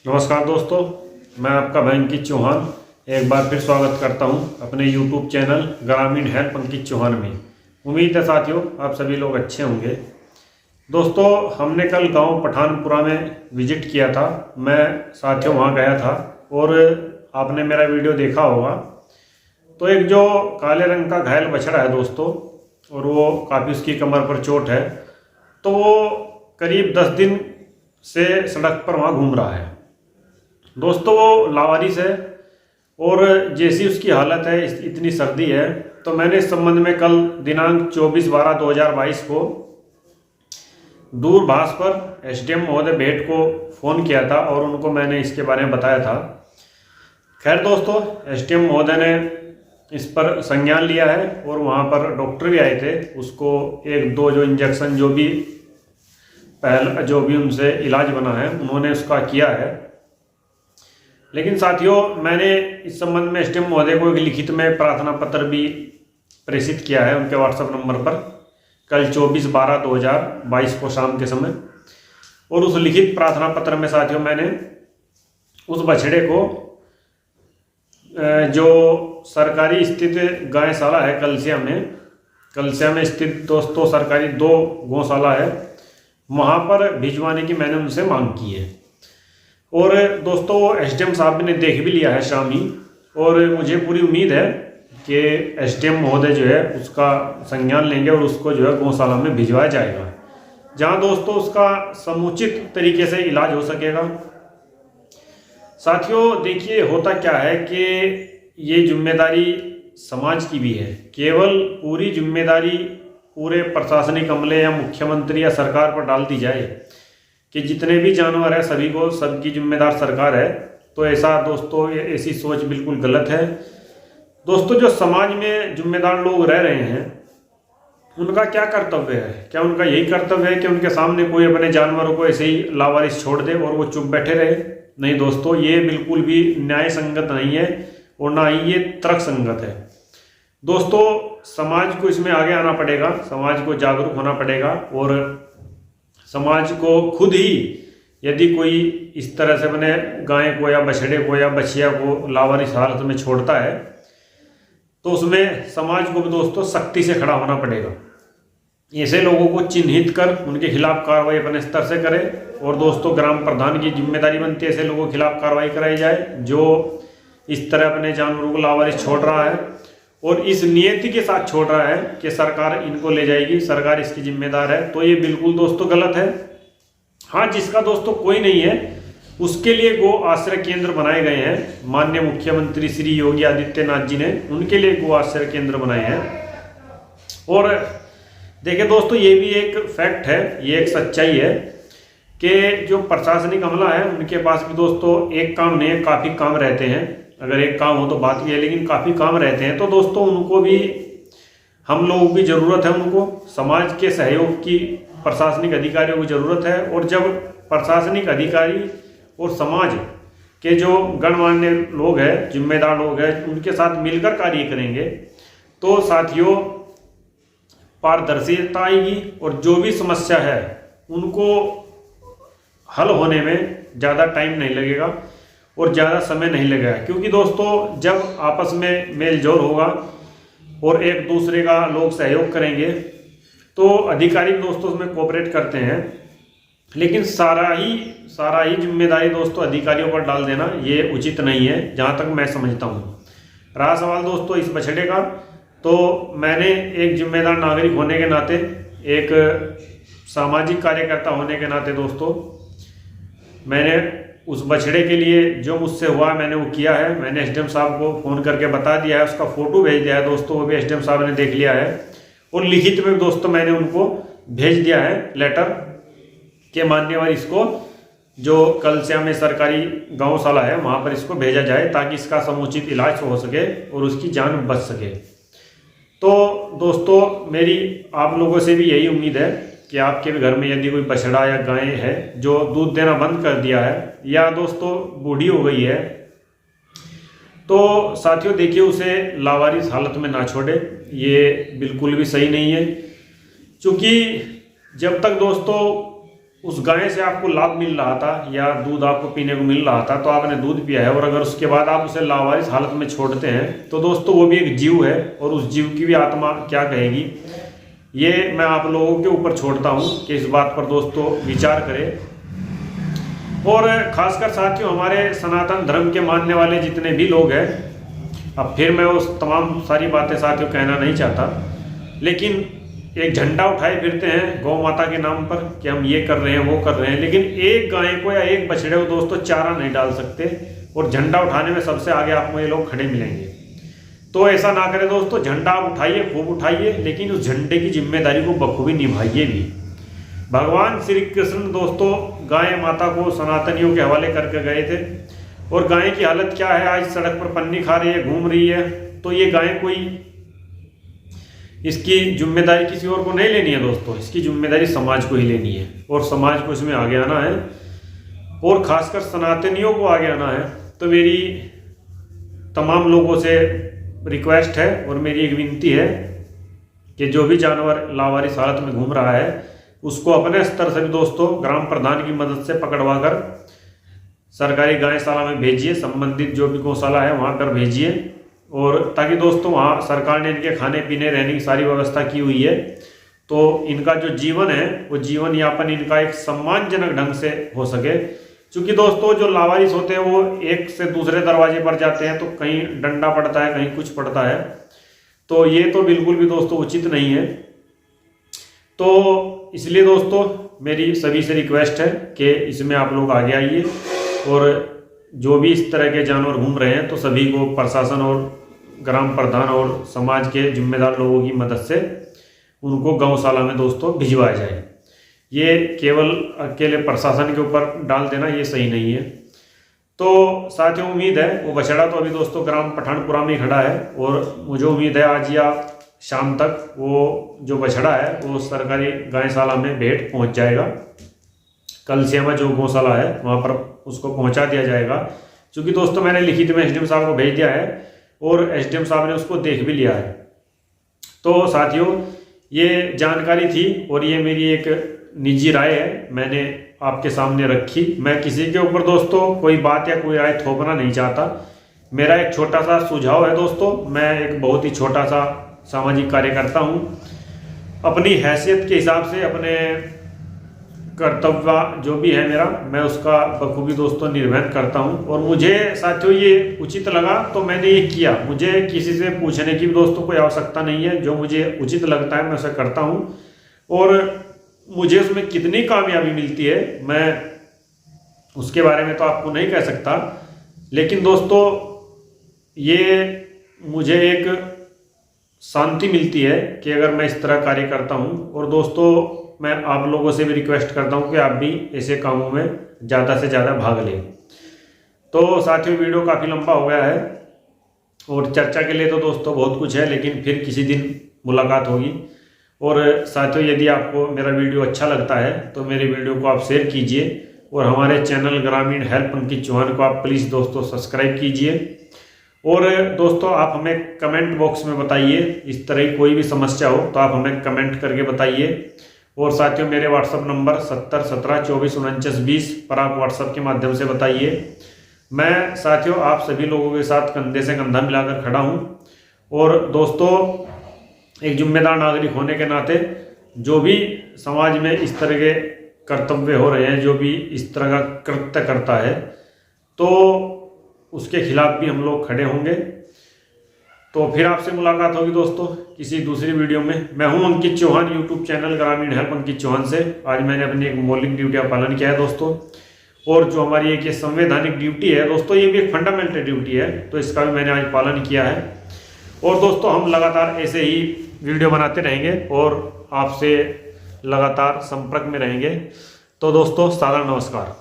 नमस्कार दोस्तों, मैं आपका भाई अंकित चौहान एक बार फिर स्वागत करता हूं अपने YouTube चैनल ग्रामीण हेल्प अंकित चौहान में। उम्मीद है साथियों आप सभी लोग अच्छे होंगे। दोस्तों, हमने कल गांव पठानपुरा में विजिट किया था। मैं साथियों वहां गया था और आपने मेरा वीडियो देखा होगा। तो एक जो काले रंग का घायल बछड़ा है दोस्तों, और वो काफ़ी उसकी कमर पर चोट है, तो वो करीब 10 दिन से सड़क पर वहाँ घूम रहा है। दोस्तों, वो लावारिस है और जैसी उसकी हालत है, इतनी सर्दी है, तो मैंने इस संबंध में कल दिनांक 24/12/2022 को दूरभाष पर एसडीएम महोदय भेट को फ़ोन किया था और उनको मैंने इसके बारे में बताया था। खैर दोस्तों, एसडीएम महोदय ने इस पर संज्ञान लिया है और वहाँ पर डॉक्टर भी आए थे। उसको 1-2 जो इंजेक्शन जो भी उनसे इलाज बना है उन्होंने उसका किया है। लेकिन साथियों, मैंने इस संबंध में एसडीएम महोदय को एक लिखित में प्रार्थना पत्र भी प्रेषित किया है उनके व्हाट्सएप नंबर पर कल 24/12/2022 को शाम के समय। और उस लिखित प्रार्थना पत्र में साथियों मैंने उस बछड़े को जो सरकारी स्थित गौशाला है कलसिया में स्थित दोस्तों सरकारी 2 गौशाला है, वहाँ पर भिजवाने की मैंने उनसे मांग की है। और दोस्तों, एसडीएम साहब ने देख भी लिया है शाम ही, और मुझे पूरी उम्मीद है कि एसडीएम महोदय जो है उसका संज्ञान लेंगे और उसको जो है गौशाला में भिजवाया जाएगा, जहां दोस्तों उसका समुचित तरीके से इलाज हो सकेगा। साथियों देखिए, होता क्या है कि ये जिम्मेदारी समाज की भी है। केवल पूरी जिम्मेदारी पूरे प्रशासनिक अमले या मुख्यमंत्री या सरकार पर डाल दी जाए कि जितने भी जानवर है सबकी जिम्मेदार सरकार है, तो ऐसा दोस्तों ऐसी सोच बिल्कुल गलत है। दोस्तों, जो समाज में जिम्मेदार लोग रह रहे हैं उनका क्या कर्तव्य है? क्या उनका यही कर्तव्य है कि उनके सामने कोई अपने जानवरों को ऐसे ही लावारिस छोड़ दे और वो चुप बैठे रहे? नहीं दोस्तों, ये बिल्कुल भी न्याय संगत नहीं है और ना ही ये तर्क संगत है। दोस्तों, समाज को इसमें आगे आना पड़ेगा, समाज को जागरूक होना पड़ेगा, और समाज को खुद ही यदि कोई इस तरह से अपने गाय को या बछड़े को या बछिया को लावारिस हालत में छोड़ता है, तो उसमें समाज को भी दोस्तों सख्ती से खड़ा होना पड़ेगा। ऐसे लोगों को चिन्हित कर उनके खिलाफ कार्रवाई अपने स्तर से करे। और दोस्तों, ग्राम प्रधान की जिम्मेदारी बनती है ऐसे लोगों के खिलाफ कार्रवाई कराई जाए जो इस तरह अपने जानवरों को लावारिस छोड़ रहा है और इस नियति के साथ छोड़ रहा है कि सरकार इनको ले जाएगी, सरकार इसकी जिम्मेदार है। तो ये बिल्कुल दोस्तों गलत है। हाँ, जिसका दोस्तों कोई नहीं है उसके लिए गो आश्रय केंद्र बनाए गए हैं। माननीय मुख्यमंत्री श्री योगी आदित्यनाथ जी ने उनके लिए गो आश्रय केंद्र बनाए हैं। और देखिए दोस्तों, ये भी एक फैक्ट है, ये एक सच्चाई है कि जो प्रशासनिक अमला है उनके पास भी दोस्तों एक काम नहीं है, काफ़ी काम रहते हैं। अगर एक काम हो तो बात भी है, लेकिन काफ़ी काम रहते हैं। तो दोस्तों, उनको भी, हम लोगों की ज़रूरत है, उनको समाज के सहयोग की प्रशासनिक अधिकारियों की ज़रूरत है। और जब प्रशासनिक अधिकारी और समाज के जो गणमान्य लोग हैं, जिम्मेदार लोग हैं, उनके साथ मिलकर कार्य करेंगे तो साथियों पारदर्शिता आएगी और जो भी समस्या है उनको हल होने में ज़्यादा टाइम नहीं लगेगा और ज़्यादा समय नहीं लगेगा। क्योंकि दोस्तों, जब आपस में मेल जोल होगा और एक दूसरे का लोग सहयोग करेंगे तो अधिकारी दोस्तों उसमें कोऑपरेट करते हैं। लेकिन सारा ही जिम्मेदारी दोस्तों अधिकारियों पर डाल देना ये उचित नहीं है, जहाँ तक मैं समझता हूँ। रहा सवाल दोस्तों इस बछड़े का, तो मैंने एक जिम्मेदार नागरिक होने के नाते, एक सामाजिक कार्यकर्ता होने के नाते दोस्तों, मैंने उस बछड़े के लिए जो मुझसे हुआ मैंने वो किया है। मैंने एसडीएम साहब को फ़ोन करके बता दिया है, उसका फ़ोटो भेज दिया है दोस्तों, वो भी एसडीएम साहब ने देख लिया है। और लिखित में दोस्तों मैंने उनको भेज दिया है लेटर के मान्यवर इसको जो कलसिया में सरकारी गौशाला है वहाँ पर इसको भेजा जाए ताकि इसका समुचित इलाज हो सके और उसकी जान बच सके। तो दोस्तों, मेरी आप लोगों से भी यही उम्मीद है कि आपके भी घर में यदि कोई बछड़ा या गाय है जो दूध देना बंद कर दिया है या दोस्तों बूढ़ी हो गई है, तो साथियों देखिए उसे लावारिस हालत में ना छोड़े, ये बिल्कुल भी सही नहीं है। क्योंकि जब तक दोस्तों उस गाय से आपको लाभ मिल रहा था या दूध आपको पीने को मिल रहा था, तो आपने दूध पिया है और अगर उसके बाद आप उसे लावारिस हालत में छोड़ते हैं तो दोस्तों वो भी एक जीव है और उस जीव की भी आत्मा क्या कहेगी, ये मैं आप लोगों के ऊपर छोड़ता हूँ कि इस बात पर दोस्तों विचार करें। और खासकर साथियों हमारे सनातन धर्म के मानने वाले जितने भी लोग हैं, अब फिर मैं उस तमाम सारी बातें साथियों कहना नहीं चाहता, लेकिन एक झंडा उठाए फिरते हैं गौ माता के नाम पर कि हम ये कर रहे हैं वो कर रहे हैं, लेकिन एक गाय को या एक बछड़े को दोस्तों चारा नहीं डाल सकते और झंडा उठाने में सबसे आगे आपको ये लोग खड़े मिलेंगे। तो ऐसा ना करें दोस्तों, झंडा आप उठाइए, खूब उठाइए, लेकिन उस झंडे की जिम्मेदारी को बखूबी निभाइए भी। भगवान श्री कृष्ण दोस्तों गाय माता को सनातनियों के हवाले करके गए थे और गाय की हालत क्या है, आज सड़क पर पन्नी खा रही है, घूम रही है। तो ये गाय कोई इसकी जिम्मेदारी किसी और को नहीं लेनी है दोस्तों, इसकी जिम्मेदारी समाज को ही लेनी है और समाज को इसमें आगे आना है और खासकर सनातनियों को आगे आना है। तो मेरी तमाम लोगों से रिक्वेस्ट है और मेरी एक विनती है कि जो भी जानवर लावारिस हालत में घूम रहा है उसको अपने स्तर से भी दोस्तों ग्राम प्रधान की मदद से पकड़वा कर सरकारी गायशाला में भेजिए, संबंधित जो भी गौशाला है वहाँ पर भेजिए, और ताकि दोस्तों वहाँ सरकार ने इनके खाने पीने रहने की सारी व्यवस्था की हुई है, तो इनका जो जीवन है वो जीवन यापन इनका एक सम्मानजनक ढंग से हो सके। क्योंकि दोस्तों जो लावारिस होते हैं वो एक से दूसरे दरवाजे पर जाते हैं तो कहीं डंडा पड़ता है, कहीं कुछ पड़ता है, तो ये तो बिल्कुल भी दोस्तों उचित नहीं है। तो इसलिए दोस्तों मेरी सभी से रिक्वेस्ट है कि इसमें आप लोग आगे आइए और जो भी इस तरह के जानवर घूम रहे हैं तो सभी को प्रशासन और ग्राम प्रधान और समाज के जिम्मेदार लोगों की मदद से उनको गौशाला में दोस्तों भिजवाया जाए। ये केवल अकेले प्रशासन के ऊपर डाल देना ये सही नहीं है। तो साथियों उम्मीद है वो बछड़ा तो अभी दोस्तों ग्राम पठानपुरा में खड़ा है और मुझे उम्मीद है आज या शाम तक वो जो बछड़ा है वो सरकारी गायशाला में भेंट पहुंच जाएगा। कल से जो गौशाला है वहाँ पर उसको पहुँचा दिया जाएगा, क्योंकि दोस्तों मैंने लिखित में एसडीएम साहब को भेज दिया है और एसडीएम साहब ने उसको देख भी लिया है। तो साथियों ये जानकारी थी और ये मेरी एक निजी राय है, मैंने आपके सामने रखी। मैं किसी के ऊपर दोस्तों कोई बात या कोई राय थोपना नहीं चाहता। मेरा एक छोटा सा सुझाव है दोस्तों, मैं एक बहुत ही छोटा सा सामाजिक कार्यकर्ता हूँ, अपनी हैसियत के हिसाब से अपने कर्तव्य जो भी है मेरा मैं उसका बखूबी दोस्तों निर्वहन करता हूं और मुझे साथियों ये उचित लगा तो मैंने ये किया। मुझे किसी से पूछने की भी दोस्तों कोई आवश्यकता नहीं है, जो मुझे उचित लगता है मैं उसे करता हूं और मुझे उसमें कितनी कामयाबी मिलती है मैं उसके बारे में तो आपको नहीं कह सकता, लेकिन दोस्तों ये मुझे एक शांति मिलती है कि अगर मैं इस तरह कार्य करता हूं। और दोस्तों मैं आप लोगों से भी रिक्वेस्ट करता हूं कि आप भी ऐसे कामों में ज़्यादा से ज़्यादा भाग लें। तो साथियों वीडियो काफ़ी लंबा हो गया है और चर्चा के लिए तो दोस्तों बहुत कुछ है, लेकिन फिर किसी दिन मुलाकात होगी। और साथियों यदि आपको मेरा वीडियो अच्छा लगता है तो मेरे वीडियो को आप शेयर कीजिए और हमारे चैनल ग्रामीण हेल्प अंकित चौहान को आप प्लीज़ दोस्तों सब्सक्राइब कीजिए। और दोस्तों आप हमें कमेंट बॉक्स में बताइए, इस तरह की कोई भी समस्या हो तो आप हमें कमेंट करके बताइए। और साथियों मेरे व्हाट्सअप नंबर 70 17 24 49 20 पर आप व्हाट्सअप के माध्यम से बताइए। मैं साथियों आप सभी लोगों के साथ कंधे से कंधा मिलाकर खड़ा हूं और दोस्तों एक जिम्मेदार नागरिक होने के नाते जो भी समाज में इस तरह के कर्तव्य हो रहे हैं, जो भी इस तरह का कृत्य करता है, तो उसके खिलाफ भी हम लोग खड़े होंगे। तो फिर आपसे मुलाकात होगी दोस्तों किसी दूसरी वीडियो में। मैं हूं अंकित चौहान, यूट्यूब चैनल ग्रामीण हेल्प अंकित चौहान से। आज मैंने अपनी एक मौलिक ड्यूटी का पालन किया है दोस्तों, और जो हमारी एक ये संवैधानिक ड्यूटी है दोस्तों, ये भी एक फंडामेंटल ड्यूटी है, तो इसका भी मैंने आज पालन किया है। और दोस्तों हम लगातार ऐसे ही वीडियो बनाते रहेंगे और आपसे लगातार संपर्क में रहेंगे। तो दोस्तों सादर नमस्कार।